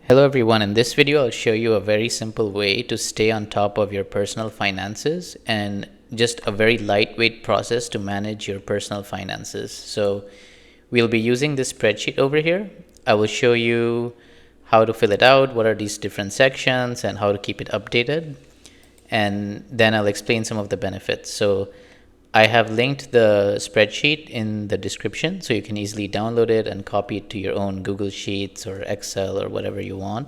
Hello everyone, in this video I'll show you a very simple way to stay on top of your personal finances and just a very lightweight process to manage your personal finances. So we'll be using this spreadsheet over here. I will show you how to fill it out, what are these different sections, and how to keep it updated. And then I'll explain some of the benefits. So I have linked the spreadsheet in the description, so you can easily download it and copy it to your own Google Sheets or Excel or whatever you want.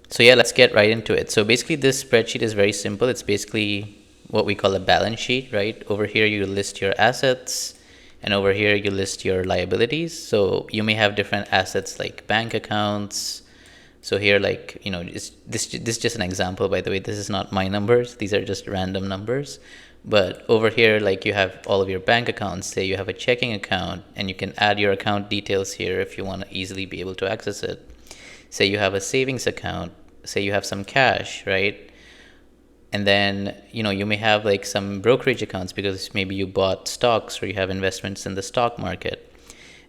So yeah, let's get right into it. So basically this spreadsheet is very simple. It's basically what we call a balance sheet, right? Over here you list your assets, and over here you list your liabilities. So you may have different assets like bank accounts. So here, like, this is just an example, by the way. This is not my numbers. These are just random numbers. But over here, like, you have all of your bank accounts. Say you have a checking account, and you can add your account details here if you want to easily be able to access it. Say you have a savings account. Say you have some cash, right? And then, you may have like some brokerage accounts because maybe you bought stocks or you have investments in the stock market.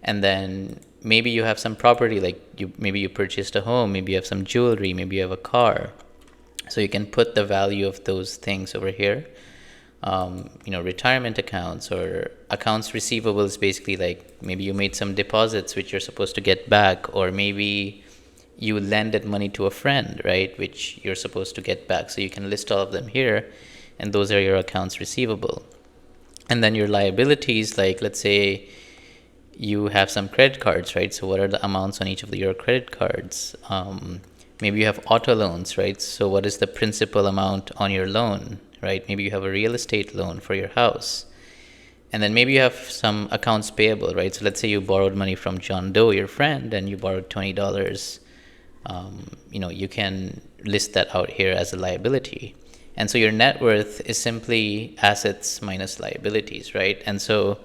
And then maybe you have some property, like maybe you purchased a home, maybe you have some jewelry, maybe you have a car. So you can put the value of those things over here. Retirement accounts or accounts receivables, basically like maybe you made some deposits which you're supposed to get back, or maybe you lended money to a friend, right, which you're supposed to get back. So you can list all of them here, and those are your accounts receivable. And then your liabilities, like let's say you have some credit cards, right? So what are the amounts on each of your credit cards? Maybe you have auto loans, right? So what is the principal amount on your loan, right? Maybe you have a real estate loan for your house. And then maybe you have some accounts payable, right? So let's say you borrowed money from John Doe, your friend, and you borrowed $20. You can list that out here as a liability. And so your net worth is simply assets minus liabilities, right? And so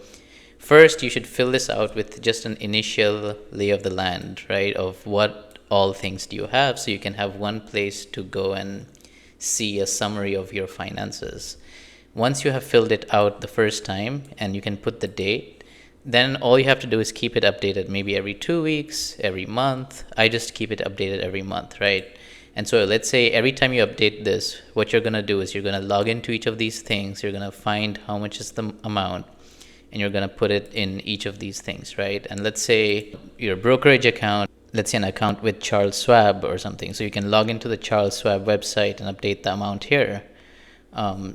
first, you should fill this out with just an initial lay of the land, right, of what all things do you have, so you can have one place to go and see a summary of your finances. Once you have filled it out the first time and you can put the date, then all you have to do is keep it updated, maybe every 2 weeks, every month. I just keep it updated every month, right? And so let's say every time you update this, what you're going to do is you're going to log into each of these things. You're going to find how much is the amount, and you're going to put it in each of these things, right? And let's say your brokerage account, let's say an account with Charles Schwab or something. So you can log into the Charles Schwab website and update the amount here.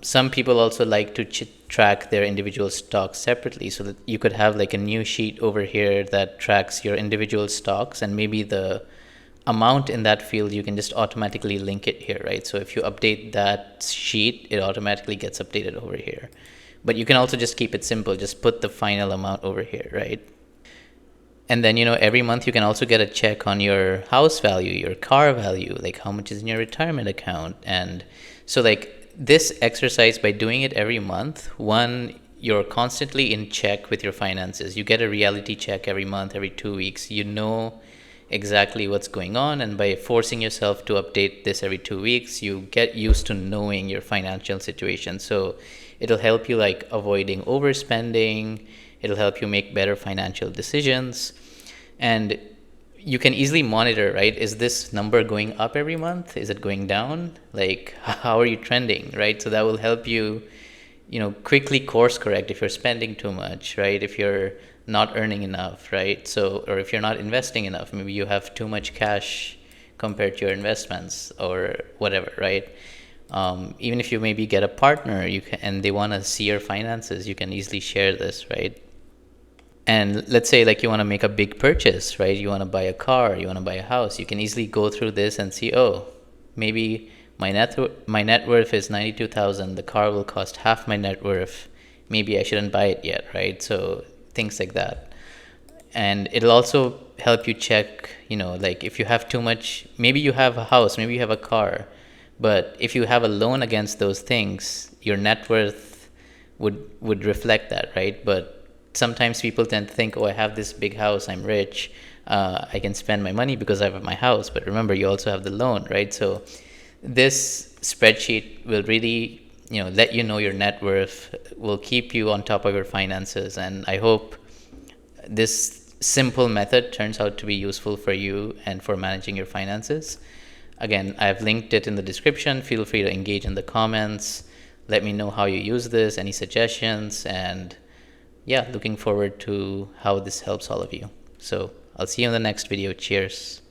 Some people also like to track their individual stocks separately, so that you could have like a new sheet over here that tracks your individual stocks, and maybe the amount in that field, you can just automatically link it here, right? So if you update that sheet, it automatically gets updated over here. But you can also just keep it simple, just put the final amount over here, right? And then, every month you can also get a check on your house value, your car value, like how much is in your retirement account. And so like this exercise, by doing it every month, one, you're constantly in check with your finances. You get a reality check every month, every 2 weeks. You know exactly what's going on, and by forcing yourself to update this every 2 weeks, you get used to knowing your financial situation. So it'll help you like avoiding overspending. It'll help you make better financial decisions, and you can easily monitor, right? Is this number going up every month? Is it going down? Like, how are you trending, right? So that will help you, quickly course correct if you're spending too much, right? If you're not earning enough, right? So, or if you're not investing enough, maybe you have too much cash compared to your investments or whatever, right? Even if you maybe get a partner, and they want to see your finances, you can easily share this, right? And let's say like you want to make a big purchase, right? You want to buy a car, you want to buy a house. You can easily go through this and see, oh, maybe my net worth is 92,000. The car will cost half my net worth. Maybe I shouldn't buy it yet, right? So things like that. And it'll also help you check, like if you have too much, maybe you have a house, maybe you have a car, but if you have a loan against those things, your net worth would reflect that, right? But sometimes people tend to think, oh, I have this big house, I'm rich, I can spend my money because I have my house. But remember, you also have the loan, right? So this spreadsheet will really, let you know your net worth, will keep you on top of your finances. And I hope this simple method turns out to be useful for you and for managing your finances. Again, I've linked it in the description. Feel free to engage in the comments. Let me know how you use this, any suggestions, and yeah, looking forward to how this helps all of you. So I'll see you in the next video. Cheers.